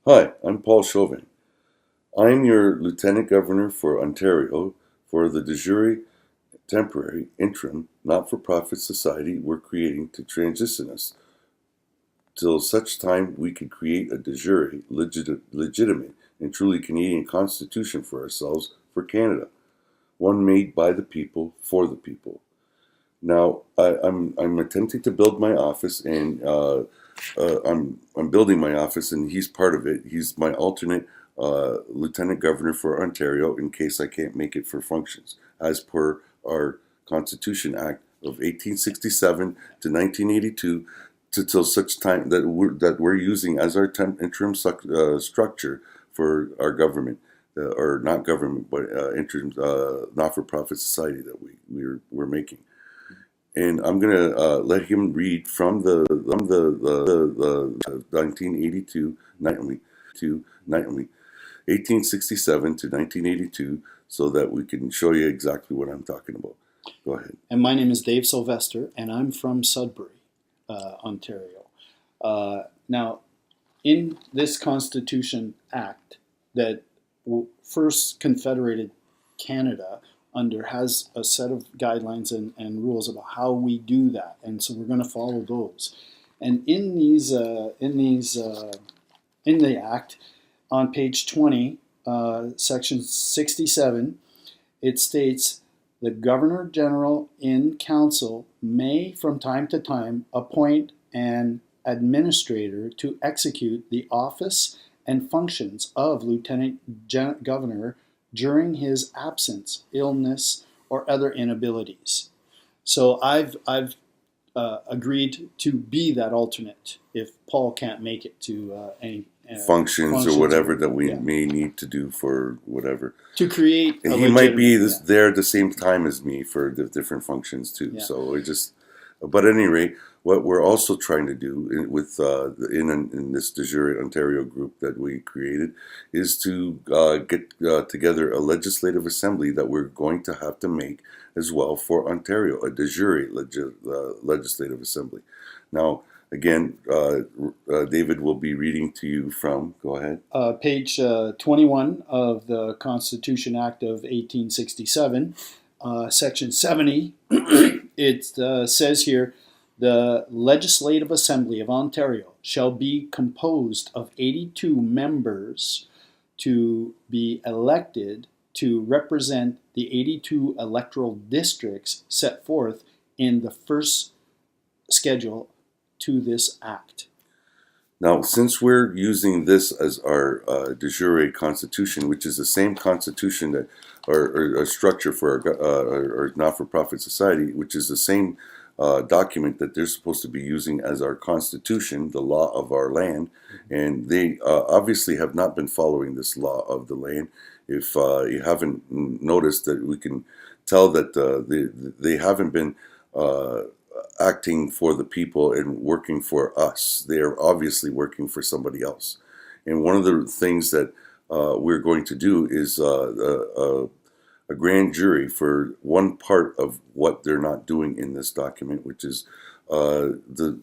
Hi, I'm Paul Chauvin. I'm your Lieutenant Governor for Ontario for the de jure temporary interim not-for-profit society we're creating to transition us till such time we can create a de jure legitimate and truly Canadian constitution for ourselves for Canada, one made by the people for the people. Now, I'm attempting to build my office, and I'm building my office, and he's part of it. He's my alternate lieutenant governor for Ontario in case I can't make it for functions, as per our Constitution Act of 1867 to 1982, to till such time that we're using as our interim structure for our government. Or not government, but interim not-for-profit society that we're making, and I'm gonna let him read from the 1982 nightly to nightly 1867 to 1982, so that we can show you exactly what I'm talking about. Go ahead. And my name is Dave Sylvestre, and I'm from Sudbury, Ontario. Now, in this Constitution Act that first confederated Canada under has a set of guidelines and rules about how we do that, and so we're going to follow those. And in the Act, on page 20, section 67, it states the Governor General in Council may, from time to time, appoint an administrator to execute the office and functions of Lieutenant Governor during his absence, illness, or other inabilities. So I've agreed to be that alternate if Paul can't make it to any functions or whatever that we may need to do for whatever. To create, and he might be there at the same time as me for the different functions too. Yeah. So it just, but at any rate, what we're also trying to do with in this de jure Ontario group that we created is to get together a legislative assembly that we're going to have to make as well for Ontario, a de jure legislative assembly. Now, again, David will be reading to you from, go ahead. Page 21 of the Constitution Act of 1867, section 70, it says here, the Legislative Assembly of Ontario shall be composed of 82 members to be elected to represent the 82 electoral districts set forth in the first schedule to this act. Now, since we're using this as our de jure constitution, which is the same constitution that, or structure for our not-for-profit society, which is the same document that they're supposed to be using as our constitution, the law of our land, and they obviously have not been following this law of the land. If you haven't noticed, that we can tell that they haven't been acting for the people and working for us. They are obviously working for somebody else. And one of the things that we're going to do is a grand jury for one part of what they're not doing in this document, which is the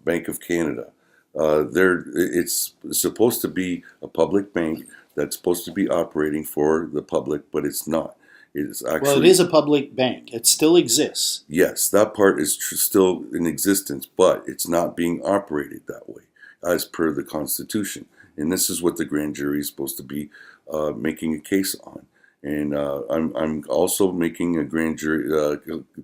Bank of Canada. It's supposed to be a public bank that's supposed to be operating for the public, but it's not. It's actually, well, it is a public bank. It still exists. Yes, that part is still in existence, but it's not being operated that way as per the Constitution. And this is what the grand jury is supposed to be making a case on. And I'm also making a grand jury,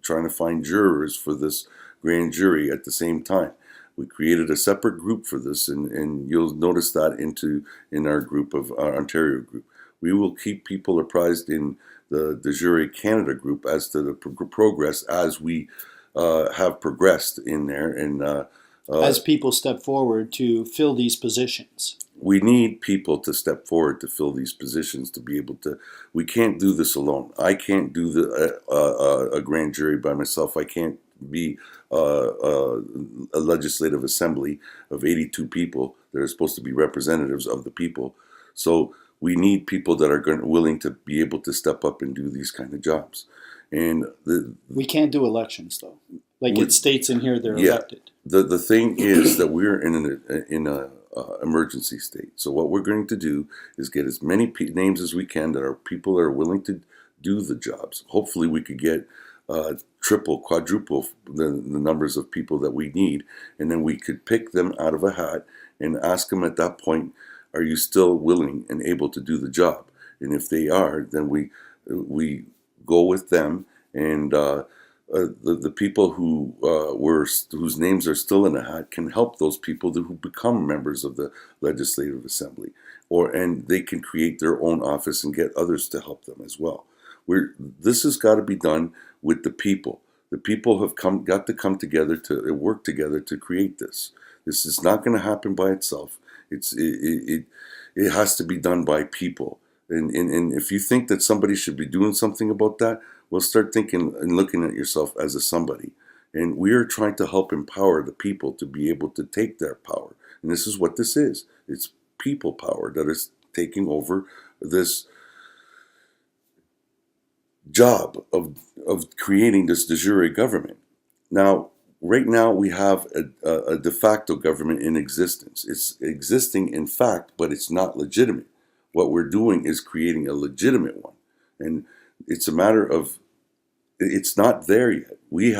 trying to find jurors for this grand jury at the same time. We created a separate group for this, and you'll notice that in our group of our Ontario group. We will keep people apprised in the de jure Canada group as to the progress as we have progressed in there. And as people step forward to fill these positions. We need people to step forward to fill these positions to be able to. We can't do this alone. I can't do a grand jury by myself. I can't be a legislative assembly of 82 people that are supposed to be representatives of the people. So we need people that are willing to be able to step up and do these kind of jobs. And we can't do elections though. Like it states in here, they're elected. The thing is that we're in emergency state. So what we're going to do is get as many names as we can that are people that are willing to do the jobs. Hopefully we could get triple, quadruple the numbers of people that we need, and then we could pick them out of a hat and ask them at that point, are you still willing and able to do the job? And if they are, then we go with them, and the people who whose names are still in the hat can help those people who become members of the Legislative Assembly, and they can create their own office and get others to help them as well. This has got to be done with the people. The people have got to come together to work together to create this. This is not going to happen by itself. It has to be done by people. And if you think that somebody should be doing something about that, well, start thinking and looking at yourself as a somebody. And we are trying to help empower the people to be able to take their power. And this is what this is. It's people power that is taking over this job of creating this de jure government. Now, right now we have a de facto government in existence. It's existing in fact, but it's not legitimate. What we're doing is creating a legitimate one. And it's a matter of, it's not there yet. We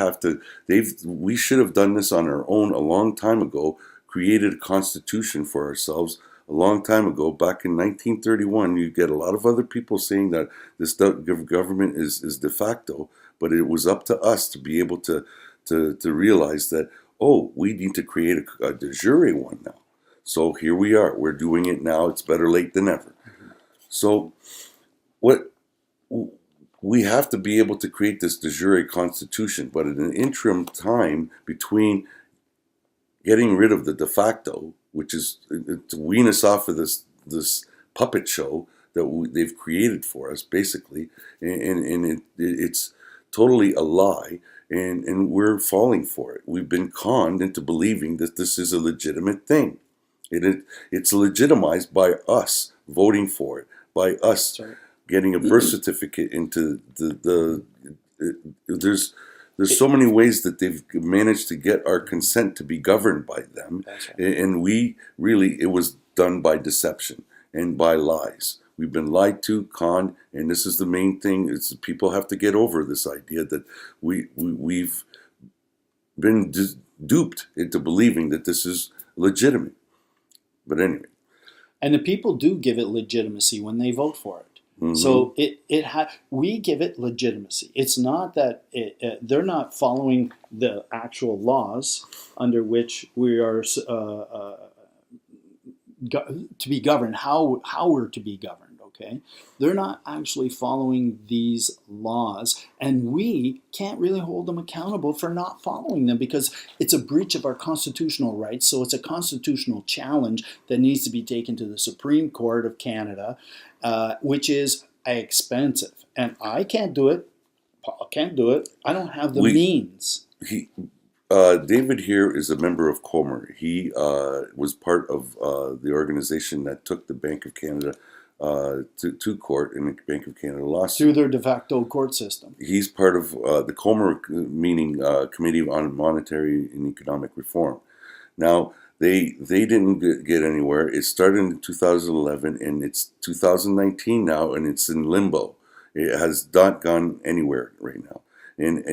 should have done this on our own a long time ago, created a constitution for ourselves a long time ago. Back in 1931, you get a lot of other people saying that this government is de facto, but it was up to us to be able to realize that, oh, we need to create a de jure one now. So here we are. We're doing it now. It's better late than never. So what we have to be able to create this de jure constitution, but in an interim time between getting rid of the de facto, which is to wean us off of this puppet show that they've created for us, basically, and it's totally a lie, and we're falling for it. We've been conned into believing that this is a legitimate thing. It's legitimized by us voting for it, by us getting a birth certificate into there's so many ways that they've managed to get our consent to be governed by them. And it was done by deception and by lies. We've been lied to, conned, and this is the main thing. It's people have to get over this idea that we've been duped into believing that this is legitimate. But anyway. And the people do give it legitimacy when they vote for it. Mm-hmm. So we give it legitimacy. It's not that they're not following the actual laws under which we are to be governed, how we're to be governed. Okay, they're not actually following these laws, and we can't really hold them accountable for not following them because it's a breach of our constitutional rights. So it's a constitutional challenge that needs to be taken to the Supreme Court of Canada, which is expensive, and I can't do it. Paul can't do it. I don't have the means. David here is a member of Comer. He was part of the organization that took the Bank of Canada to court in the Bank of Canada lawsuit. Through their de facto court system. He's part of the Comer, meaning Committee on Monetary and Economic Reform. Now, they didn't get anywhere. It started in 2011, and it's 2019 now, and it's in limbo. It has not gone anywhere right now. And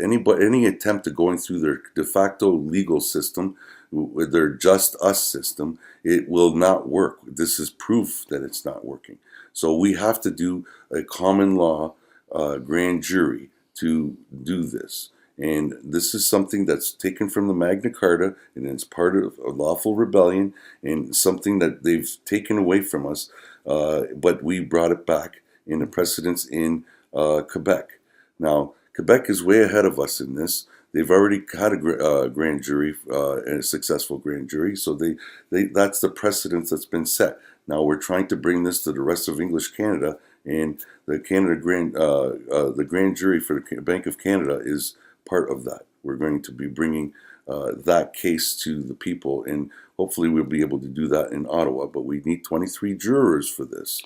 any attempt at going through their de facto legal system, with their just us system, it will not work. This is proof that it's not working. So we have to do a common law grand jury to do this. And this is something that's taken from the Magna Carta, and it's part of a lawful rebellion, and something that they've taken away from us, but we brought it back in a precedence in Quebec. Now, Quebec is way ahead of us in this. They've already had a grand jury, a successful grand jury, so that's the precedence that's been set. Now we're trying to bring this to the rest of English Canada, and the grand jury for the Bank of Canada is part of that. We're going to be bringing that case to the people, and hopefully we'll be able to do that in Ottawa. But we need 23 jurors for this.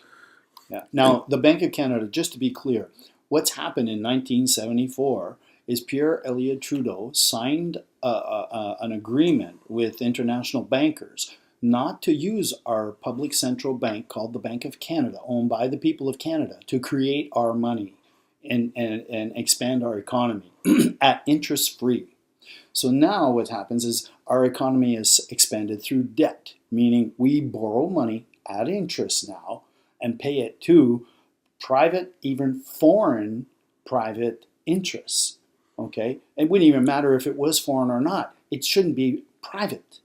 Yeah. Now, the Bank of Canada, just to be clear, what's happened in 1974 is Pierre Elliott Trudeau signed an agreement with international bankers not to use our public central bank called the Bank of Canada, owned by the people of Canada, to create our money and expand our economy at interest free. So now what happens is our economy is expanded through debt, meaning we borrow money at interest now and pay it to private, even foreign private interests. Okay? It wouldn't even matter if it was foreign or not. It shouldn't be private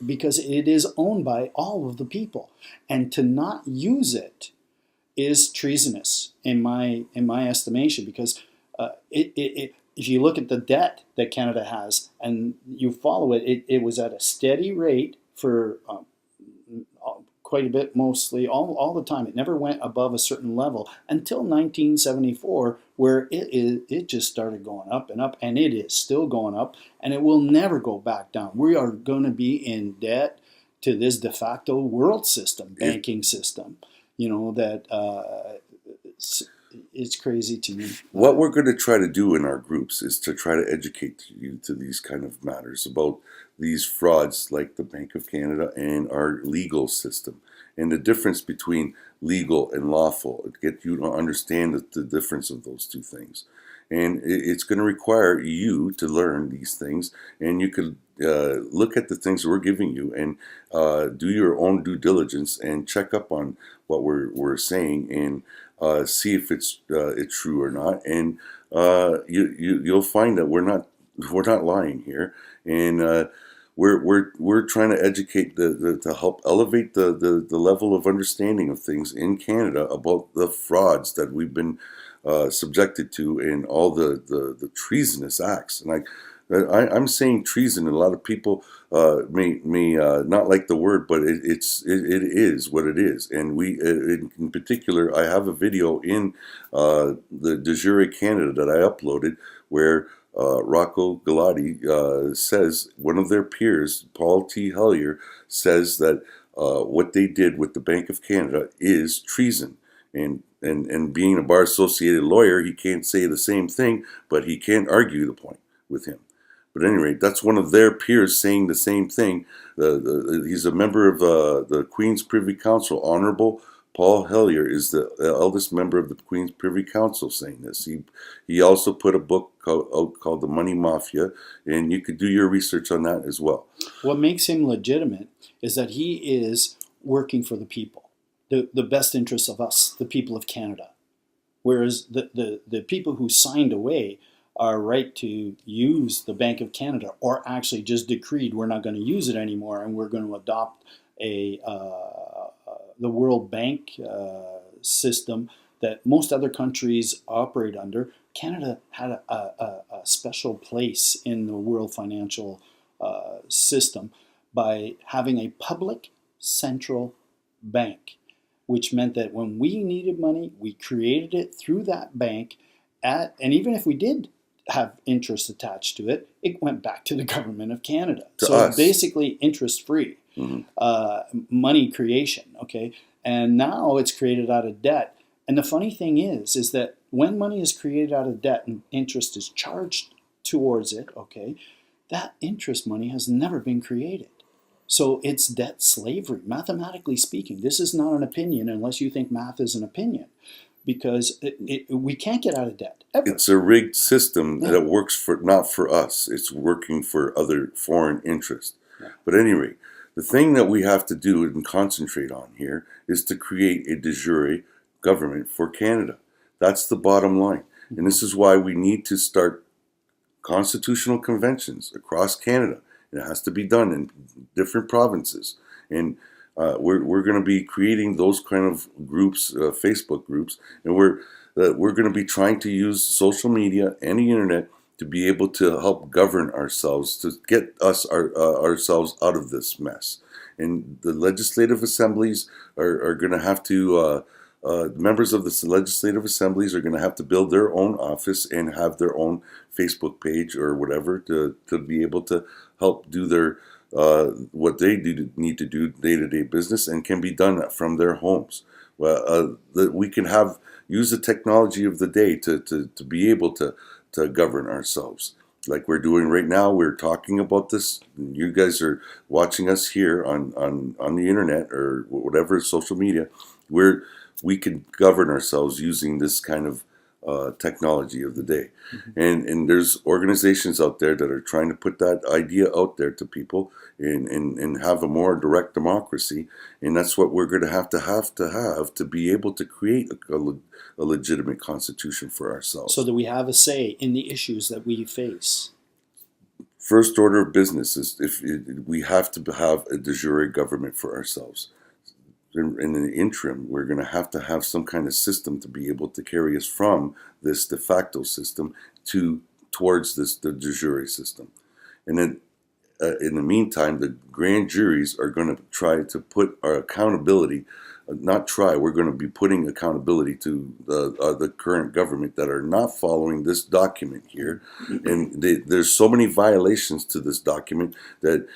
because it is owned by all of the people. And to not use it is treasonous in my estimation, because if you look at the debt that Canada has and you follow it, it was at a steady rate for quite a bit, mostly all the time. It never went above a certain level until 1974, where it just started going up and up, and it is still going up, and it will never go back down. We are going to be in debt to this de facto world system, banking system. That it's crazy to me. What we're going to try to do in our groups is to try to educate you to these kind of matters about these frauds like the Bank of Canada and our legal system, and the difference between legal and lawful. Get you to understand the difference of those two things. And it's going to require you to learn these things, and you could look at the things that we're giving you and do your own due diligence and check up on what we're saying and see if it's true or not. And you'll find that we're not lying here, and we're trying to educate to help elevate the level of understanding of things in Canada about the frauds that we've been subjected to in all the treasonous acts. And I'm saying treason, and a lot of people may not like the word, but it is what it is. And we, in particular, I have a video in the Jure Canada that I uploaded where Rocco Galati says, one of their peers, Paul T. Hellyer, says that what they did with the Bank of Canada is treason. And being a bar associated lawyer, he can't say the same thing, but he can't argue the point with him. But at any rate, that's one of their peers saying the same thing. He's a member of the Queen's Privy Council. Honorable Paul Hellyer is the eldest member of the Queen's Privy Council saying this. He also put a book out called The Money Mafia, and you could do your research on that as well. What makes him legitimate is that he is working for the people. The best interests of us, the people of Canada. Whereas the people who signed away our right to use the Bank of Canada, or actually just decreed we're not going to use it anymore and we're going to adopt the World Bank system that most other countries operate under. Canada had a special place in the world financial system by having a public central bank, which meant that when we needed money, we created it through that bank, and even if we did have interest attached to it, it went back to the government of Canada. To so us. Basically interest-free money creation, okay? And now it's created out of debt. And the funny thing is that when money is created out of debt and interest is charged towards it, okay, that interest money has never been created. So it's debt slavery, mathematically speaking. This is not an opinion unless you think math is an opinion, because we can't get out of debt, ever. It's a rigged system that works not for us. It's working for other foreign interests. Yeah. But at any rate, the thing that we have to do and concentrate on here is to create a de jure government for Canada. That's the bottom line. Mm-hmm. And this is why we need to start constitutional conventions across Canada. It has to be done in different provinces, and we're going to be creating those kind of groups, Facebook groups, and we're going to be trying to use social media and the internet to be able to help govern ourselves, to get us ourselves out of this mess. And the legislative assemblies are going to have to. Members of the legislative assemblies are going to have to build their own office and have their own Facebook page or whatever to be able to help do their what they need to do day-to-day business, and can be done from their homes. We can use the technology of the day to be able to govern ourselves. like we're doing right now. We're talking about this. You guys are watching us here on the internet or whatever social media. Where we can govern ourselves using this kind of technology of the day. And there's organizations out there that are trying to put that idea out there to people and have a more direct democracy. And that's what we're going to have to be able to create a legitimate constitution for ourselves. So that we have a say in the issues that we face. First order of business is we have to have a de jure government for ourselves. In the interim, we're going to have some kind of system to be able to carry us from this de facto system towards the de jure system. And then in the meantime, the grand juries are going to try to put our accountability, we're going to be putting accountability to the current government that are not following this document here. And there's so many violations to this document that,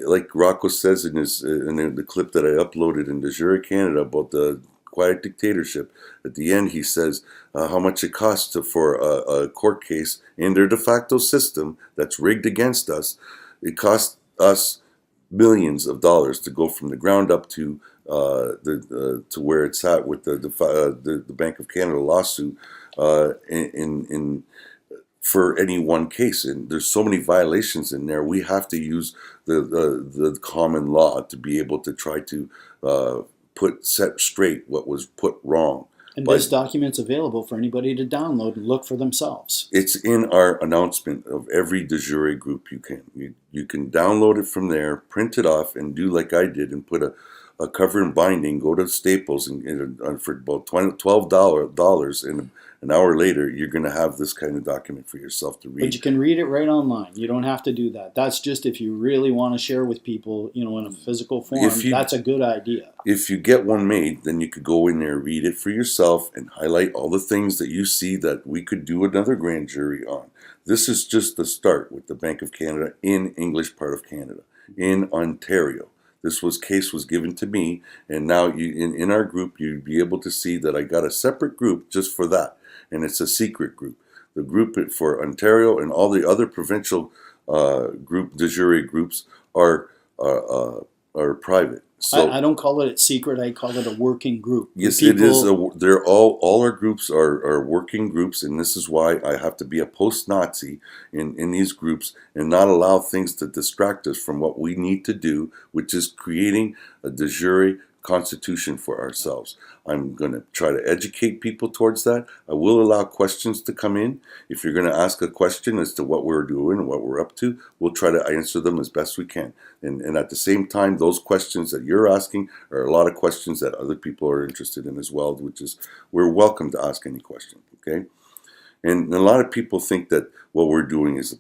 like Rocco says in the clip that I uploaded in the Jure Canada about the quiet dictatorship, at the end he says how much it costs for a court case in their de facto system that's rigged against us. It costs us millions of dollars to go from the ground up to to where it's at with the Bank of Canada lawsuit in for any one case. And there's so many violations in there. We have to use the common law to be able to try to set straight what was put wrong. And this document's available for anybody to download and look for themselves. It's in our announcement of every de jure group you can. You can download it from there, print it off, and do like I did and put a cover and binding, go to Staples, and for about $12, and an hour later, you're going to have this kind of document for yourself to read. But you can read it right online. You don't have to do that. That's just if you really want to share with people, in a physical form. That's a good idea. If you get one made, then you could go in there, read it for yourself, and highlight all the things that you see that we could do another grand jury on. This is just the start with the Bank of Canada in English part of Canada, in Ontario. This case was given to me, and now in our group, you'd be able to see that I got a separate group just for that, and it's a secret group. The group for Ontario and all the other provincial de jure groups are private. So I don't call it secret. I call it a working group. Yes, it is. They're all our groups are working groups, and this is why I have to be a post-Nazi in these groups and not allow things to distract us from what we need to do, which is creating a de jure constitution for ourselves. I'm going to try to educate people towards that. I will allow questions to come in. If you're going to ask a question as to what we're doing and what we're up to, we'll try to answer them as best we can. And at the same time, those questions that you're asking are a lot of questions that other people are interested in as well, which is we're welcome to ask any question, okay? And a lot of people think that what we're doing is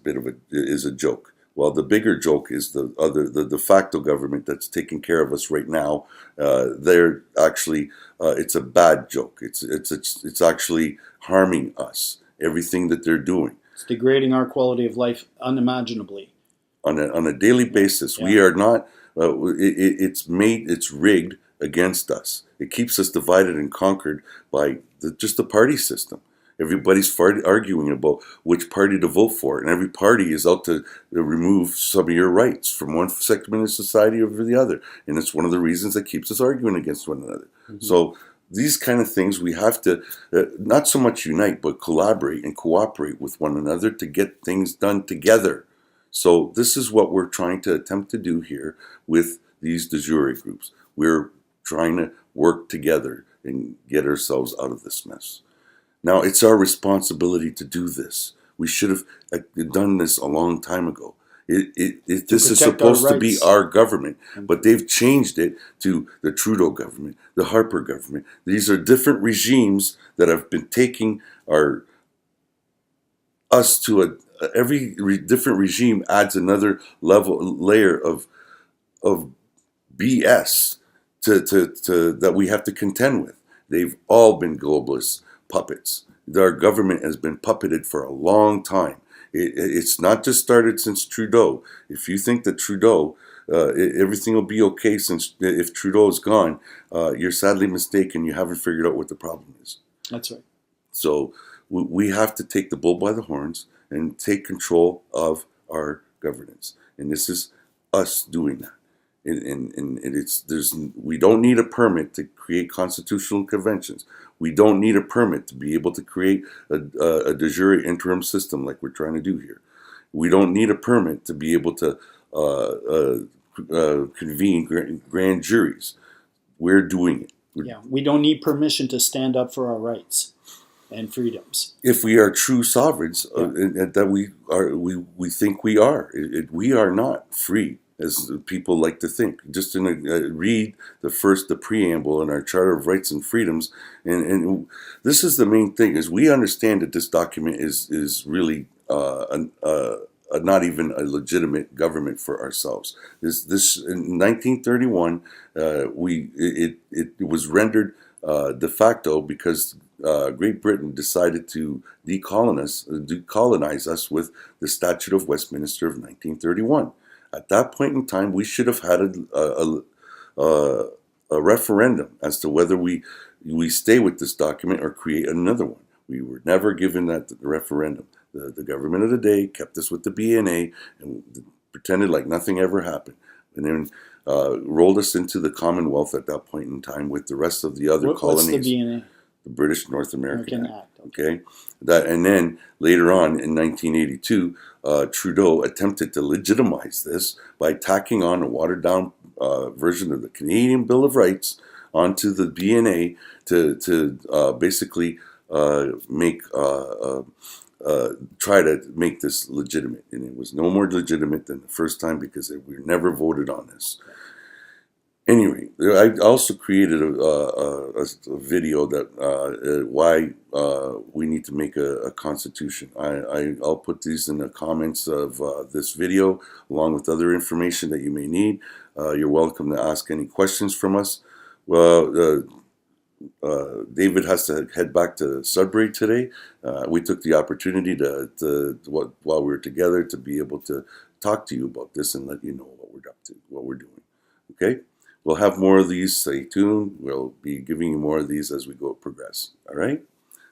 a joke. Well, the bigger joke is the de facto government that's taking care of us right now. They're actually it's a bad joke. It's actually harming us. Everything that they're doing. It's degrading our quality of life unimaginably. On a daily basis, we are not. It's rigged against us. It keeps us divided and conquered by just the party system. Everybody's arguing about which party to vote for, and every party is out to remove some of your rights from one segment of society over the other. And it's one of the reasons that keeps us arguing against one another. Mm-hmm. So these kind of things, we have to not so much unite, but collaborate and cooperate with one another to get things done together. So this is what we're trying to attempt to do here with these de jure groups. We're trying to work together and get ourselves out of this mess. Now, it's our responsibility to do this. We should have done this a long time ago. This is supposed to be our government, but they've changed it to the Trudeau government, the Harper government. These are different regimes that have been taking us to every different regime adds another layer of BS that we have to contend with. They've all been globalist puppets. Our government has been puppeted for a long time. It's not just started since Trudeau. If you think that Trudeau, everything will be okay if Trudeau is gone, you're sadly mistaken. You haven't figured out what the problem is. That's right. So we have to take the bull by the horns and take control of our governance. And this is us doing that. And we don't need a permit to create constitutional conventions. We don't need a permit to be able to create a de jure interim system like we're trying to do here. We don't need a permit to be able to convene grand juries. We're doing it. Yeah, we don't need permission to stand up for our rights and freedoms. If we are true sovereigns, that we think we are. We are not free, as people like to think. Just read the preamble in our Charter of Rights and Freedoms, and this is the main thing: is we understand that this document is really not even a legitimate government for ourselves. This in 1931, it was rendered de facto because Great Britain decided to decolonize us with the Statute of Westminster of 1931. At that point in time, we should have had a referendum as to whether we stay with this document or create another one. We were never given that referendum. The government of the day kept us with the BNA and pretended like nothing ever happened, and then rolled us into the Commonwealth at that point in time with the rest of the other colonies. What's the BNA? The British North American Act. Okay. And then later on in 1982, Trudeau attempted to legitimize this by tacking on a watered-down version of the Canadian Bill of Rights onto the BNA to basically try to make this legitimate. And it was no more legitimate than the first time because we never voted on this. Anyway, I also created a video that why we need to make a constitution. I'll put these in the comments of this video along with other information that you may need. You're welcome to ask any questions from us. Well, David has to head back to Sudbury today. We took the opportunity while we were together to be able to talk to you about this and let you know what we're up to, what we're doing. Okay? We'll have more of these. Stay tuned. We'll be giving you more of these as we progress. All right?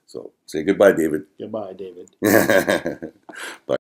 So say goodbye, David. Goodbye, David. Bye.